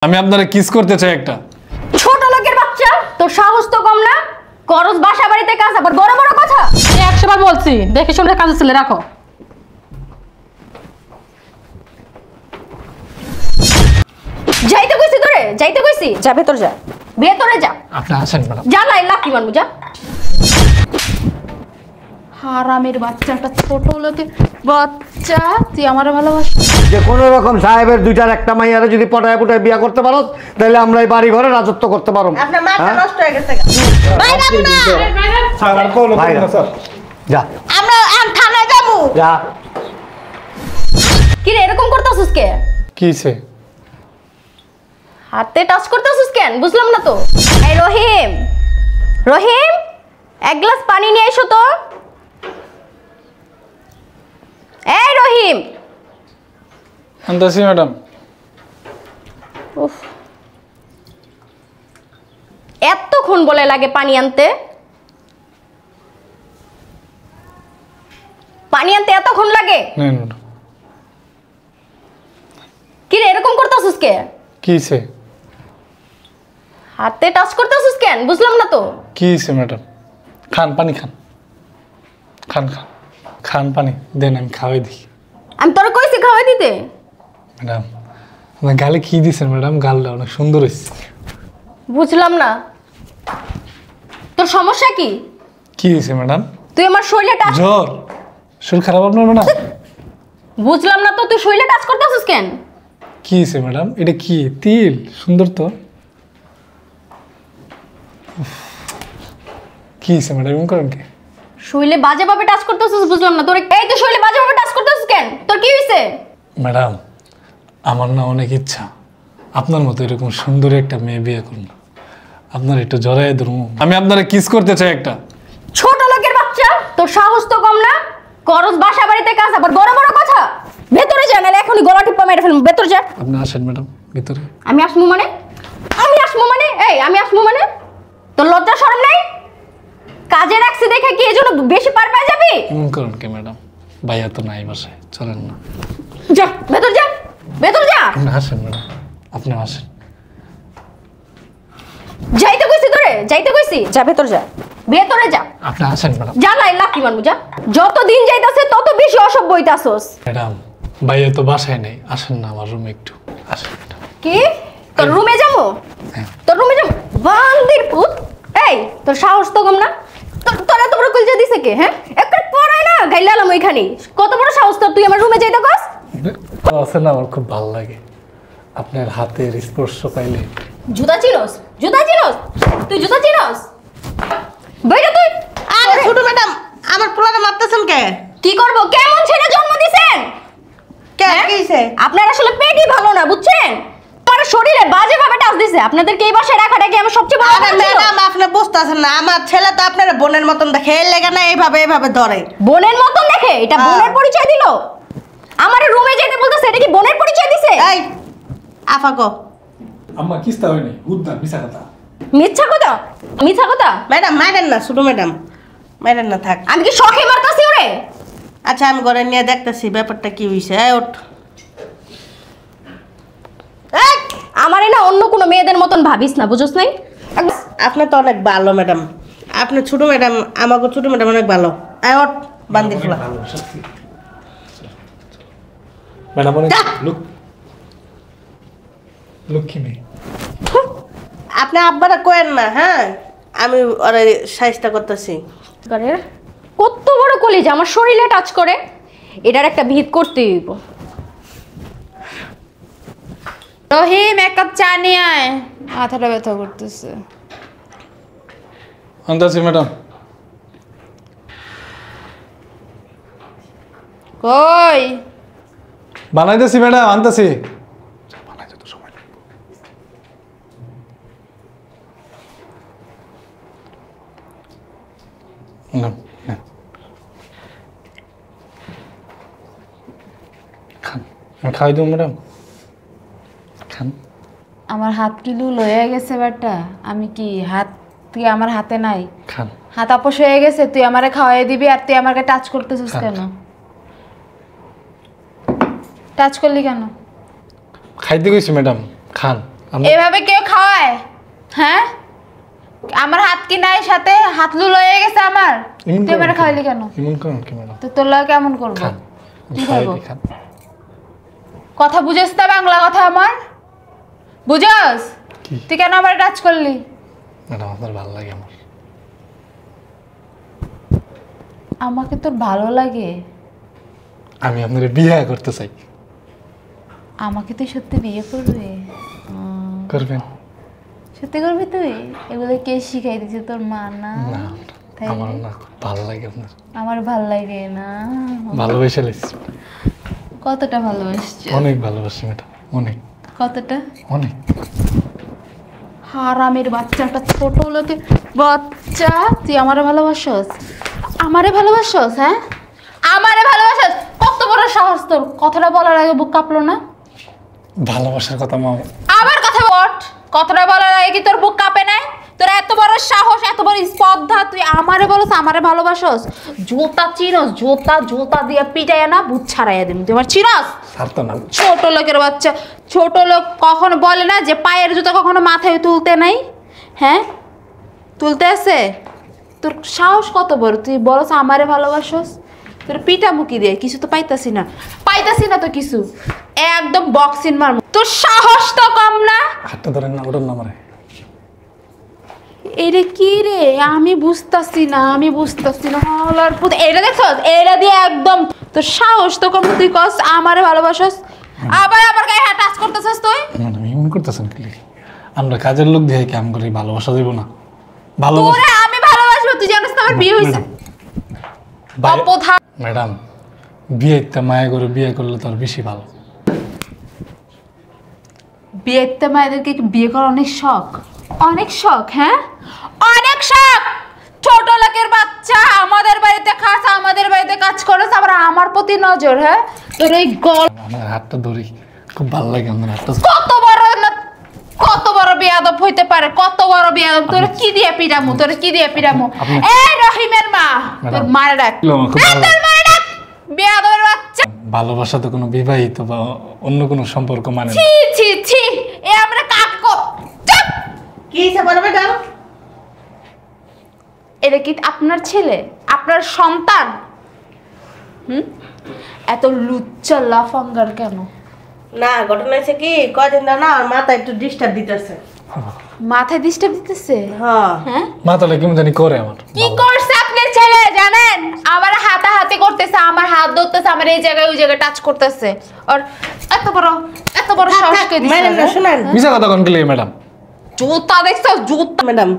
আমি আপনারে কিস করতে চাই একটা। ছোট লোকের বাচ্চা, তোর সাহস তো কম না? করস বাসা বাড়িতে কাজ, আবার বড় বড় কথা। 100 বার বলছি, দেখে শুনে কাজ ছেলে রাখো। যাইতে কইছি তোরে, যাইতে কইছি। যা ভেতর যা, ভেতরে যা। আপনি আসেন ম্যাডাম। যা লাই লাকি মারবো, যা। হারামের বাচ্চা, একটা ছোট লোকের বাচ্চা, তুই আমারে ভালোবাসিস? যে কোনো রকম সাহেবের দুইটার একটা মাইয়ারে যদি পটায় পটায় বিয়া করতে পারো, তাহলে আমরা এই বাড়ি ঘরে রাজত্ব করতে পারো। আপনার মাথা নষ্ট হয়ে গেছে। বাইরে যা, আমরা থানায় যাবো। যা। কি রে এরকম করতেছিস কে? কিসে? হাতে টাচ করতেছিস কেন? বুঝলাম না তো। এই রহিম, রহিম, এক গ্লাস পানি নিয়ে এসো তো। এই রহিম। আনতাছি ম্যাডাম। উফ, এতক্ষণ বলে লাগে পানি আনতে? পানি আনতে এতক্ষণ লাগে? নেন ম্যাডাম। কি রে এরকম করতেছিস কে? কিসে? হাতে টাচ করতেছিস কেন? বুঝলাম না তো। কিসে ম্যাডাম? খান পানি খান, খান খান খান পানি দেন, আমি খাওয়াই দিই। আমি তোর কইছি খাওয়াই দিতে? ম্যাডাম আপনার গালে কি দিছেন ম্যাডাম? গালটা অনেক সুন্দর হয়েছে। বুঝলাম না, তোর সমস্যা কি? কি হয়েছে ম্যাডাম? তুই আমার শরীরে টাচ, জ্বর? শরীর খারাপ আপনার ম্যাডাম? বুঝলাম না তো, তুই শরীরে টাচ করতেছিস কেন? কি হয়েছে ম্যাডাম? এটা কি তিল? সুন্দর তো। উফ, কি হয়েছে ম্যাডাম এমন করেন কে? শরীরে বাজে ভাবে টাচ করতেছিস, বুঝলাম না তোর। এই তুই শরীরে বাজে ভাবে টাচ করতেছিস কেন? তোর কি হইছে? ম্যাডাম আমার না অনেক ইচ্ছা আপনার মতো এরকম সুন্দর একটা মেয়ে বিয়ে করুন, আপনার একটু জড়াই ধরুন। আমি আপনারে কিস করতে চাই একটা। ছোট লোকের বাচ্চা, তোর সাহস তো কম না? করস বাসা বাড়িতে কাজ, আবার বড় বড় কথা। ভেতরে যা, নাহলে এখনই গলা টিপা মেরে ফেলবো। ভেতরে যা। আপনি আসেন ম্যাডাম ভিতরে। আমি আসমু মানে? আমি আসমু মানে? এই আমি আসমু মানে? তোর লজ্জা শরম নাই? কাজে রাখছি দেখে কি এজন্য বেশি পার পাই যাবি? এমন করেন কে ম্যাডাম? ভাইয়া তো নাই বাসায়, চলেন না। যা ভেতর যা, ভেতর যা। আপনি আসেন ম্যাডাম, আপনি আসেন। যাইতে কইছি তোরে, যাইতে কইছি। যা ভেতর যা, ভেতরে যা। আপনি আসেন ম্যাডাম। যা লাই লাকি মারবো, যা। যত দিন যাইতাছে তত বেশি অসভ্য হইতাছস। ম্যাডাম ভাইয়া তো বাসায় নেই, আসেন না আমার রুমে একটু, আসেন ম্যাডাম। কি তোর রুমে যাবো? হ্যাঁ। তোর রুমে যাবো? বান্দির পুত। এই তোর সাহস তো কম না? তোর এত বড় কলজা দিছে কে? হ্যাঁ একটা পড়াই না গাইলালাম ওইখানে। কত বড় সাহস তোর, তুই আমার রুমে যাইতে কস? আছেন আমার খুব ভালো লাগে আপনার হাতের স্পর্শ পাইলে। জুতা চিনস? জুতা চিনস? তুই জুতা চিনস? বাইরে তুই। আরে ছোট ম্যাডাম, আমার পোলাটা মারতেছেন কে? কি করব? কেমন ছেলে জন্ম দিছেন? কে হ্যাঁ? কিছে? আপনার আসলে পেটই ভালো না, বুঝছেন? আমার শরীরে বাজে ভাবে টাচ দিছে। আপনাদেরকে এই বাসায় রাখাটা কি আমার সবচেয়ে বড় আরে কথা ছিল? ম্যাডাম, আপনি বুঝতাছেন না, আমার ছেলে তো আপনার বোনের মতন দেখে, এর লেগে না এইভাবে ধরে। বোনের মতন দেখে? এটা হ্যাঁ। বোনের পরিচয় দিল? আমার রুমে যেতে বলতেছে, এটা কি বোনের পরিচয় দিছে? এই আফাকো আম্মা কিস্তা হয়নি, উদ্দাম মিশা কথা। মিথ্যা কথা, মিথ্যা কথা। ম্যাডাম মারেন না, ছোট ম্যাডাম মারেন না, থাক। আমি কি শখে মারতাছি ওরে? আচ্ছা আমি ঘরে নিয়ে দেখতেছি ব্যাপারটা কি হইছে। এই ওঠ। এই, আমারে না অন্য কোনো মেয়েদের মতন ভাবিস না, বুঝছ নাই? আপনি তো অনেক ভালো ম্যাডাম, আপনি ছোট ম্যাডাম, আমাকে ছোট ম্যাডাম অনেক ভালো। এই ওঠ, বান্দি খোলা। ম্যাডাম অনেক যা। লক্ষ্মী মেয়ে। আপনি আব্বারা কোয়েন না, হ্যাঁ আমি ওরে সাহিস্তা করতেছি। ঘরের কত বড় কলিজ আমার শরীরে টাচ করে, এটার একটা ভিত করতে হইব। রহিম, 1 কাপ চা নিয়ে আয়, মাথাটা ব্যথা করতেছে। আনতাছি ম্যাডাম। কই? বানাইতেছি ম্যাডাম, আনতাছি। বানাইতে তো সময় লাগবে। না না খান, আমি খাওয়াই দেবো ম্যাডাম, খান। আমার হাত কি লুল হয়ে গেছে বেটা? আমি কি হাত, তুই আমার হাতে নাই? খান। হাত আপোষ হয়ে গেছে, তুই আমারে খাওয়াই দিবি আর তুই আমাকে টাচ করতেছিস খান। কেন? টাচ করলি কেন? খাইতে গেছি ম্যাডাম, খান। এভাবে কেউ খাওয়ায়? হ্যাঁ, আমার হাত কি নাই সাথে? হাত লুল হয়ে গেছে আমার। তুই আমার খাওয়াইলি কেন? এমন করেন কি ম্যাডাম? তো তোর লাগে কেমন করবো? খান। কি খাই করবো? খান। কথা বুঝেছ তো বাংলা কথা আমার? বুঝস? কি? তুই কেন আমার টাচ করলি? ম্যাডাম আপনার ভালো লাগে আমার। আমাকে তোর ভালো লাগে? আমি আপনার বিয়ে করতে চাই। আমাকে তুই সত্যি বিয়ে করবি? করবেন? সত্যি করবি তুই? এগুলো কে শিখাই দিছে? তোর মা না? না তাই আমার না? না ভালো লাগে আপনার। আমার ভাল লাগে না। ভালোবেসে লেছি। কতটা ভালোবাসছিস? অনেক ভালোবাসি ম্যাডাম, অনেক কতটা? অনেক। হারামের বাচ্চাটা, ছোট লোকে বাচ্চা, তুই আমারে ভালোবাসস? আমারে ভালোবাসস? হ্যাঁ, আমারে ভালোবাসস? কত বড় সাহস তোর! কথাটা বলার আগে বুক কাঁপলো না? ভালোবাসার কথা মা আবার কথা বট! কথাটা বলার আগে কি তোর বুক কাঁপে নাই? তোর এত বড় সাহস, এত বড় স্পর্ধা, তুই আমারে বলস আমারে ভালোবাসস? জোতা চিনস? জোতা দিয়ে পিটাইয়া না ভূত ছাড়াইয়া দিবি। তুই আমার চিনস? ছাড়তো না। ছোট লোকের বাচ্চা। ছোট লোক কখনো বলে না যে পায়ের জুতা কখনো মাথায় তুলতে নাই? হ্যাঁ, তুলতে আছে? তোর সাহস কত বড়! তুই বলস আমারে ভালোবাসস? তোর পিটা মুখি দিয়ে কিছু তো পাইতাছি না তো কিছু। একদম বক্সিন মার। তোর সাহস তো কম না? হাতটা ধরেন না, ওটার নামারে। এটা কি রে? আমি বুঝতাছি না। হলার পুত, এটা দেখছস? এটা দিয়ে একদম তোর সাহস তো কম। তুই কস আমারে ভালোবাসস, আবার আমার গায়ে হাত টাচ করতেছস তুই? ম্যাডাম এমন করতেছেন কি? আমরা কাজের লোক দিয়ে কি আম করি ভালোবাসা দেব না? ভালোবাসা তোরে আমি ভালোবাসবো? তুই জানিস তো আমার বিয়ে হইছে? অপথা। ম্যাডাম বিয়েতে মায়া করে বিয়ে করলে তো আর বেশি ভালো। বিয়েতে মায়েদেরকে বিয়ে করা অনেক শখ, অনেক শখ। হ্যাঁ, অনেক শখ। ছোট লোকের বাচ্চা, আমাদের বাড়িতে খাস, আমাদের বাড়িতে কাজ করেছ, আবার আমার প্রতি নজর। হ্যাঁ, তোর এই আমার হাতটা ধরি, খুব ভালো লাগে আপনার হাতটা। কত বড় বেয়াদব হইতে পারে? কত বড় বেয়াদব! তোর কি দিয়ে পিরামু? এই রহিমের মা, তোর মারে ডাক। খুব ভালো লাগে। তোর মারে ডাক, বেয়াদবের বাচ্চা। ভালোবাসা তো কোনো বিবাহিত বা অন্য কোনো সম্পর্ক মানে না। ছি এ আমরা কাকো। চুপ! কি হিসাব বলো ম্যাডাম? এটা কি আপনার ছেলে, আপনার সন্তান? এত লুচ্চা লাফাঙ্গার কেন? না, ঘটনা হয়েছে কি, কয়দিন না আমার মাথা একটু ডিস্টার্ব দিতেছে। মাথায় ডিস্টার্ব দিতেছে? হ্যাঁ। হ্যাঁ, মা তাহলে কেমন জানি করে আমার। কি করছে আপনার ছেলে জানেন? আমার হাতাহাতি করতেছে, আমার হাত ধরতেছে, আমার এই জায়গায় ওই জায়গায় টাচ করতেছে। আর এত বড় সাহস কে দিছে? ম্যাডাম শুনেন, মিছা কথা কোন গেলে ম্যাডাম? জুতা দেখছো? জুতা। ম্যাডাম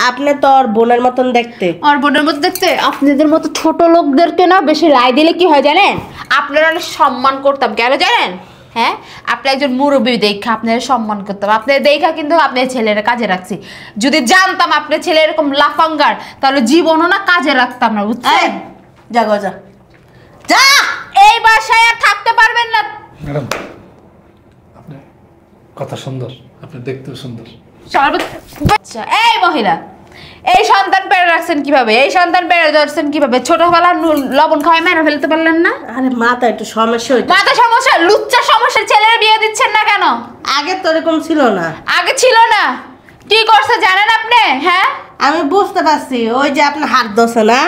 আপনি তো ওর বোনের মতন দেখতে। আর বোনের মতো দেখতে? আপনাদের মতো ছোট লোকদেরকে না বেশি রায় দিলে কি হয় জানেন? আপনারা অনেক সম্মান করতাম। কেন জানেন? হ্যাঁ, আপনি একজন মুরব্বী দেখা আপনারা সম্মান করতাম। আপনার দেখা কিন্তু আপনার ছেলেরা কাজে রাখছি। যদি জানতাম আপনার ছেলে এরকম লাফাঙ্গার, তাহলে জীবনও না কাজে রাখতাম না, বুঝছেন? যা গো যা যা, এই বাসায় আর থাকতে পারবেন না। ম্যাডাম আপনি কথা সুন্দর, আপনি দেখতেও সুন্দর। আচ্ছা, এই মহিলা, এই সন্তান পেড়ে রাখছেন কিভাবে? ছোটবেলা লবণ খাওয়াই মেরে ফেলতে পারলেন না? আরে মাথা একটু সমস্যা হইতো। মাথা সমস্যা, লুচ্চা সমস্যার ছেলের বিয়ে দিচ্ছেন না কেন? আগে তো এরকম ছিল না। আগে ছিল না? কি করছে জানেন আপনি? হ্যাঁ, আমি বুঝতে পারছি, ওই যে আপনার হাত ধরছে না,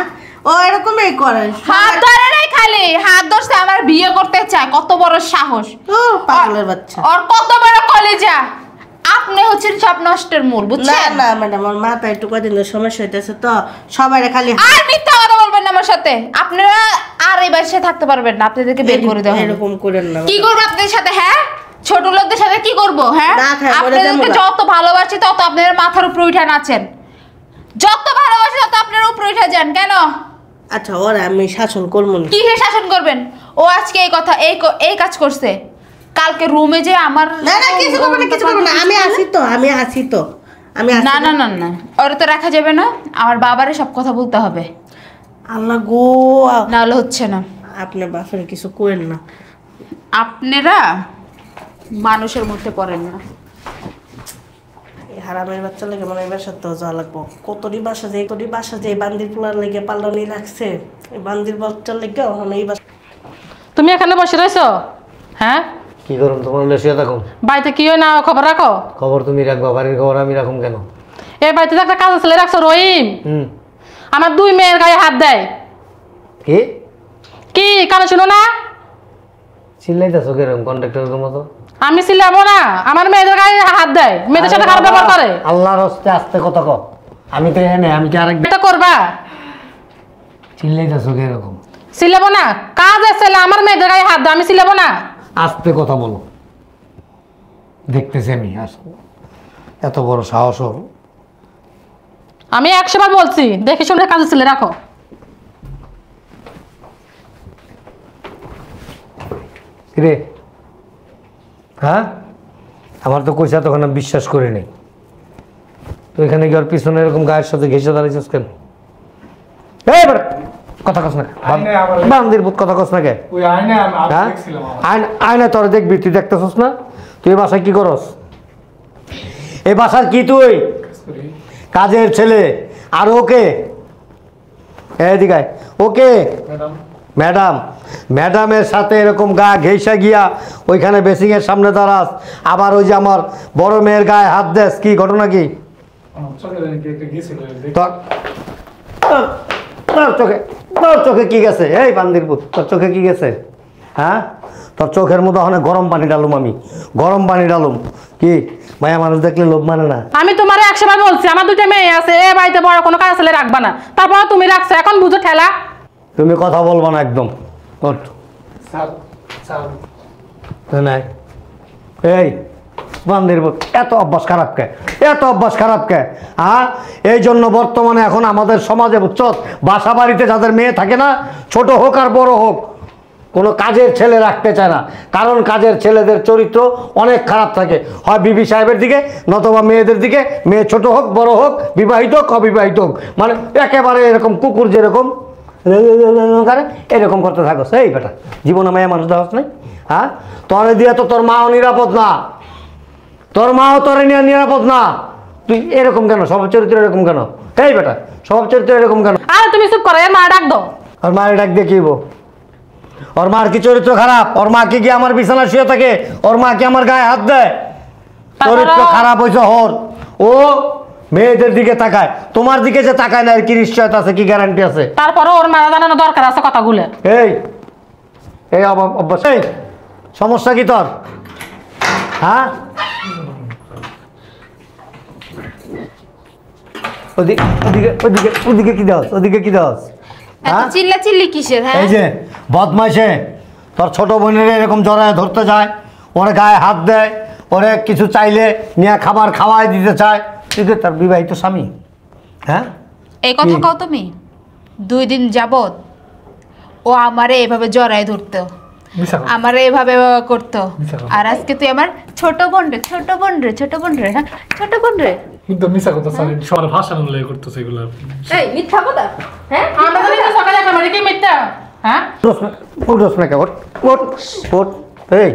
ও এরকমই করে। হাত ধরে নাই, খালি হাত ধরছে, আমার বিয়ে করতে চায়। কত বড় সাহস! ও পাগলের বাচ্চা। আর কত বড় কলিজা! আপনি হচ্ছেন সব নষ্টের মূল, না বুঝছেন? না ম্যাডাম, ওর মাথা একটু কদিন সমস্যা হইতেছে তো, সবাই খালি আর মিথ্যা কথা বলবেন না আমার সাথে। আপনারা আর এই বাসায় থাকতে পারবেন না, আপনাদেরকে বের করে দেওয়া হবে। এরকম করেন না। কি করবো আপনাদের সাথে? হ্যাঁ, ছোট লোকদের সাথে কি করবো? হ্যাঁ, না খাই, বলে আপনাদেরকে দেবো না। যত ভালোবাসি তত আপনাদের মাথার উপরে উঠে নাচেন। যত ভালোবাসি তত আপনার উপরে উঠে যান। কেন? আচ্ছা, ওরা আমি শাসন করবো না। কিসে শাসন করবেন? ও আজকে এই কথা এই কাজ করছে, কালকে রুমে যে আমার না না, কিছু করবো না, কিছু করবো না। আমি আছি তো। না না না না, ওরা তো রাখা যাবে না। আমার বাবারে সব কথা বলতে হবে, আল্লাহ গো, না হলে হচ্ছে না। আপনার বাপের কিছু করেন না। আপনারা মানুষের মধ্যে পড়েন না। এই হারামের বাচ্চা লেগে মনে হয় বাসার তো যাওয়া লাগবো। কতটি বাসা যে বান্দির পোলার লেগে পাল্লানি লাগছে, এই বান্দির বাচ্চার লেগে ওখানে এই বাসা। তুমি এখানে বসে রয়েছো? হ্যাঁ, কি করুন তোমার শুয়ে থাকুন? বাড়িতে কি হয় না খবর রাখো? খবর তুমি রাখবা, বাড়ির খবর আমি রাখুম কেন? এই বাড়িতে একটা কাজ ছেলে রাখছো রহিম, আমার 2 মেয়ের গায়ে হাত দেয়। কি কি কানে শুনো না? চিল্লাইতেছো কিরকম কন্ট্রাক্টরের মতো? আমি চিল্লাবো না, আমার মেয়েদের গায়ে হাত দেয়, মেয়েদের সাথে খারাপ ব্যবহার করে। আল্লাহর হস্তে আস্তে কথা কও। আমি তো এখানে, আমি কি আরেক এটা করবা? চিল্লাইতেছো কিরকম? চিল্লাবো না, কাজ ছেলে আমার মেয়েদের গায়ে হাত দেয়, আমি চিল্লাবো না। আস্তে কথা বলো, দেখতেছি আমি। এত বড় সাহস ওর। আমি 100 বার বলছি দেখে শুনে কাজ ছেলে রাখো। রে হ্যাঁ, আমার তো কইসা তখন আমি বিশ্বাস করি নাই। তো এখানে কি ওর পিছনে এরকম গায়ের সাথে ঘেসে দাঁড়িয়েছিস কেন? এই বেটা, কথা কস না বান্দির পুত, কথা কস না কে? হ্যাঁ আয়না তোর দেখবি, তুই দেখতেছস না? তুই এই বাসায় কি করস? এই বাসার কি তুই? কাজের ছেলে। আর ওকে এদিকে ওকে ম্যাডাম, ম্যাডামের সাথে এরকম গা ঘেঁষা গিয়া ওইখানে বেসিংয়ের সামনে দাঁড়াস, আবার ওই যে আমার বড় মেয়ের গায়ে হাত দেস, কি ঘটনা কি? তোর চোখে কি গেছে? এই বান্দির পুত, তোর চোখে কি গেছে? হ্যাঁ, তোর চোখের মধ্যে ওখানে গরম পানি ডালুম, আমি গরম পানি ডালুম। কি মায়া মানুষ দেখলে লোভ মানে না? আমি তোমার 100 বার বলছি আমার 2টা মেয়ে আছে, এ বাড়িতে বড় কোনো কাজ ছেলে রাখবা না, তারপর তুমি রাখছো, এখন বুঝো ঠেলা। তুমি কথা বলবো না একদম। নাই এই বান্দির পুত, এত অভ্যাস খারাপ কে? এত অভ্যাস খারাপ কে? হ্যাঁ, এই জন্য বর্তমানে এখন আমাদের সমাজে বুঝছ, বাসা বাড়িতে যাদের মেয়ে থাকে না, ছোট হোক আর বড় হোক, কোনো কাজের ছেলে রাখতে চায় না। কারণ কাজের ছেলেদের চরিত্র অনেক খারাপ থাকে, হয় বিবি সাহেবের দিকে নতবা মেয়েদের দিকে। মেয়ে ছোট হোক বড় হোক, বিবাহিত হোক অবিবাহিত হোক, মানে একেবারে এরকম কুকুর যেরকম এরকম করতে থাকো। সেই বেটা, জীবনে মায়া মানুষ দেওয়া নাই? হ্যাঁ, তোরে দিয়ে তো তোর মাও নিরাপদ না, তোর মাও তোরে নিয়ে নিরাপদ না। তুই এরকম কেন? স্বভাব চরিত্র এরকম কেন? এই বেটা, স্বভাব চরিত্র এরকম কেন? আরে তুমি চুপ করো, এর মা ডাক দাও। আর মায়ের ডাক দিয়ে কি হইব? ওর মার কি চরিত্র খারাপ? ওর মা কি আমার বিছানা শুয়ে থাকে? ওর মা কি আমার গায়ে হাত দেয়? চরিত্র খারাপ হয়েছে ওর। ও মেয়েদের দিকে তাকায়, তোমার দিকে যে তাকায় না, এর কি নিশ্চয়তা আছে? কি গ্যারান্টি আছে? তারপরে ওর মা জানানো দরকার আছে কথাগুলো। এই এই অভ্যাস, এই সমস্যা কি তোর? হ্যাঁ, ওদিকে ওদিকে ওদিকে ওদিকে কি দাও? ওদিকে কি দাও? হ্যাঁ, চিল্লা চিল্লি কিসের? হ্যাঁ, এই যে বদমাইশে তোর ছোট বোনের এরকম জড়ায় ধরতে যায়, ওরে গায়ে হাত দেয়, ওরে কিছু চাইলে নিয়ে খাবার খাওয়াই দিতে চায়। তুই তো তার বিবাহিত স্বামী। হ্যাঁ, এই কথা কও তুমি? 2 দিন যাবত ও আমারে এভাবে জড়ায় ধরতো, আমারে এভাবে করতো, আর আজকে তুই আমার ছোট বোন রে, ছোট বোন রে, ছোট বোন রে, হ্যাঁ ছোট বোন রে। কিন্তু মিছা কথা স্যার, সবার ভাষা অনুযায়ী করতেছে এগুলো। এই মিথ্যা কথা। হ্যাঁ, আমরা জানি না সকালে একটা মানে কি মিথ্যা। হ্যাঁ, উঠোস না কে? ওঠ ওঠ ওঠ। এই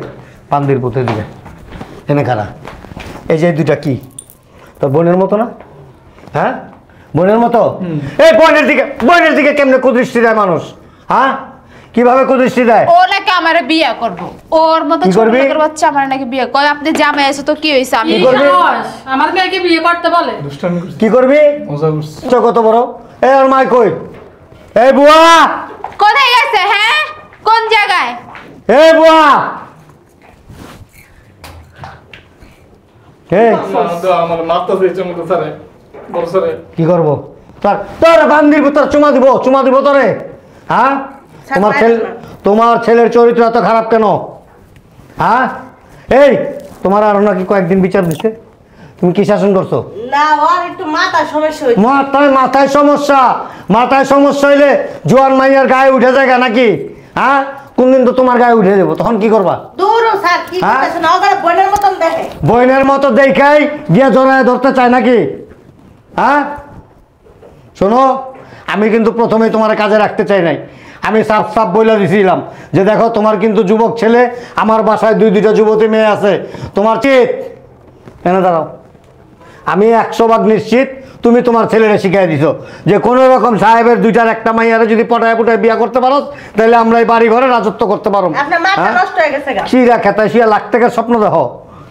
পান্দির পুঁতে দিকে এনে খারা। এই যে দুইটা কি তোর বোনের মতো না? হ্যাঁ, বোনের মতো। এই বোনের দিকে কেমনে কুদৃষ্টি দেয় মানুষ? হ্যাঁ, কিভাবে কুদৃষ্টি দেয়? ও নাকি আমারে বিয়ে করব, ওর মতো কি ছোট করবি? লোকের বাচ্চা আমারে নাকি বিয়ে কয়। আপনি জামাই আছে তো কি হইছে? আমি কি করবি? আমার মেয়েকে বিয়ে করতে বলে। দুষ্টামি করছে, কি করবি? মজা করছে। চোখ কত বড়? এই আর মাই কই? এই বুয়া, কোথায় গেছে? হ্যাঁ, কোন জায়গায়? এই বুয়া, এই আমার মাথা দিয়েছে মতো স্যারে, বড় স্যারে। কি করবো? তোর বান্দির তোর চুমা দিব তোরে। হ্যাঁ, তোমার ছেলের চরিত্র এত খারাপ কেন? হ্যাঁ, এই তোমার আরো নাকি কয়েকদিন বিচার দিচ্ছে, তুমি কি শাসন করছো? না, ওর একটু মাথা সমস্যা হয়েছে। মাথায় সমস্যা হইলে জোয়ান মাইয়ার গায়ে উঠে যায় নাকি? হ্যাঁ, কোনদিন তো তোমার গায়ে উঠে দেবো, তখন কি করবা? দূর স্যার, কি হ্যাঁ? করতেছেন? ওখানে বোনের মতন দেখে। বইনের মতো দেখাই গিয়ে জড়ায় ধরতে চায় নাকি? হ্যাঁ, শোনো, আমি কিন্তু প্রথমেই তোমার কাজে রাখতে চাই নাই। আমি সাফ বইলা দিছিলাম যে দেখো, তোমার কিন্তু যুবক ছেলে, আমার বাসায় 2-2টা যুবতী মেয়ে আছে, তোমার চিত এনে দাঁড়াও। আমি 100 ভাগ নিশ্চিত তুমি তোমার ছেলেরা শিখাই দিছো যে কোনো রকম সাহেবের দুইটার একটা মাইয়ারে যদি পটায় পুটায় বিয়া করতে পারো তাহলে আমরা এই বাড়ি ঘরে রাজত্ব করতে পারো। আপনার মাথা নষ্ট হয়ে গেছে গা। চিরা খেতা শুয়ে লাখ টাকার স্বপ্ন দেখো,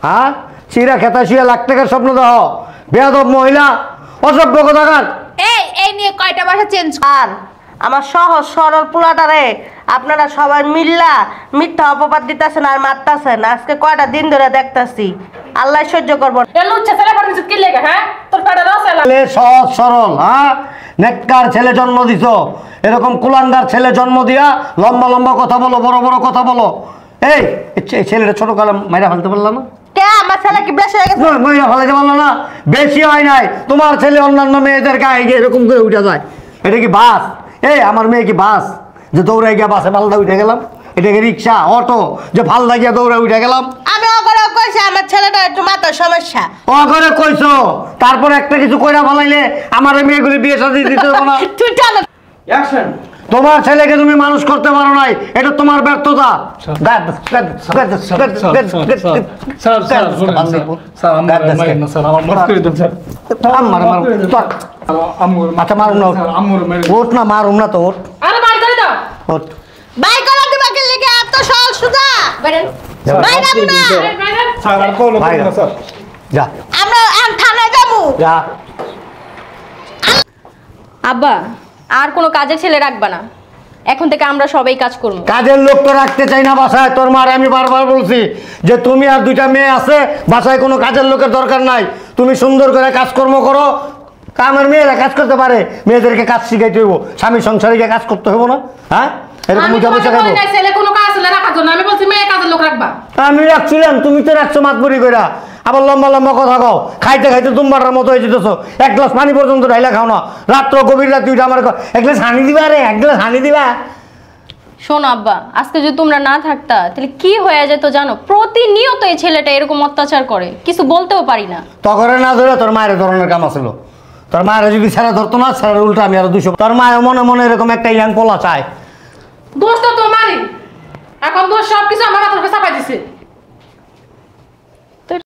হ্যাঁ চিরা খেতা শুয়ে লাখ টাকার স্বপ্ন দেখো, বেয়াদব মহিলা, অসভ্য কথাকার। এই নিয়ে কয়টা ভাষা চেঞ্জ আর আমার সহজ সরল পোলাটারে আপনারা সবাই মিল্লা মিথ্যা অপবাদ দিতেছেন আর মারতাছেন। আজকে কয়টা দিন ধরে দেখতাছি, আল্লাহ সহ্য করবো না। এ লুচ্ছা ছেলে পাঠিয়েছিস কি লেগে হ্যাঁ তোর পেটে রস এলা ছেলে সহজ সরল, হ্যাঁ নেককার ছেলে জন্ম দিছো, এরকম কুলাঙ্গার ছেলে জন্ম দিয়া লম্বা লম্বা কথা বলো, বড় বড় কথা বলো। এই ছেলেটা ছোট কালে মাইরা ফেলতে পারলো না? কে আমার ছেলে কি বেশি হয়ে গেছে? মাইরা ফেলাইতে পারলো না? বেশি হয় নাই, তোমার ছেলে অন্যান্য মেয়েদের গায়ে গিয়ে এরকম করে উঠে যায়। এটা কি বাস? এই আমার মেয়ে কি বাস যে দৌড়াই গিয়া বাসে ফালদা উঠে গেলাম? এটা কি রিক্সা অটো যে ফালদা গিয়া দৌড়ে উঠে গেলাম? আমি ওখানে কইছি আমার ছেলেটা একটু মাথার সমস্যা। করে কইছো, তারপর একটা কিছু কইরা ফেলাইলে আমার মেয়েগুলি বিয়ে শাদী দিতে হবে না? তুই চলো। তোমার ছেলেকে তুমি মানুষ করতে পারো নাই, এটা তোমার ব্যর্থতা। আচ্ছা মারুম না, ওঠ না, মারুম না তো, ওঠ আরে বাড়ি করে দাও ওঠ। বাই করো দিবাকে লিখে এত সহজ সুজা। বেরেন বাইরে না, যা আমরা থানায় যাবো। যা। আব্বা আর কোনো কাজের ছেলে রাখবা না, এখন থেকে আমরা সবাই কাজ করবো। কাজের লোক তো রাখতে চাই না বাসায়। তোর মার আমি বারবার বলছি যে তুমি আর দুইটা মেয়ে আছে, বাসায় কোনো কাজের লোকের দরকার নাই। তুমি সুন্দর করে কাজকর্ম করো, কামের মেয়েরা কাজ করতে পারে, মেয়েদেরকে কাজ শিখাইতে হইব, স্বামী সংসারে গিয়ে কাজ করতে হইব না? হ্যাঁ এরকম আমি উঠা বসে তোমাকে বলি খাবো? না ছেলে কোনো কাজ ছেলে রাখার জন্য, আমি বলছি মেয়ে কাজের লোক রাখবা। আমি রাখছিলাম, তুমি তো রাখছো মাতবরি কইরা, আবার লম্বা লম্বা কথা কও, খাইতে খাইতে তুমবাটার মতো হয়ে যেতেছো, এক গ্লাস পানি পর্যন্ত ঢাইলা খাও না, রাত্র গভীর রাত তুই আমার এক গ্লাস হানি দিবা, রে এক গ্লাস হানি দিবা। শোনো আব্বা, আজকে যদি তোমরা না থাকতা তাহলে কি হয়ে যেত জানো? প্রতিনিয়ত এই ছেলেটা এরকম অত্যাচার করে, কিছু বলতেও পারি না। তখন না ধরে তোর মায়ের ধরনের কাম আছিল, তোর মায়ের যদি ছেড়ে ধরতো না, ছেড়ে উল্টা আমি আরো 200। তোর মায়ের মনে মনে এরকম একটা ইয়াং পোলা চায়। দোষ তো তোমারই, এখন দোষ সবকিছু আমার মাথার উপরে চাপাই দিছে।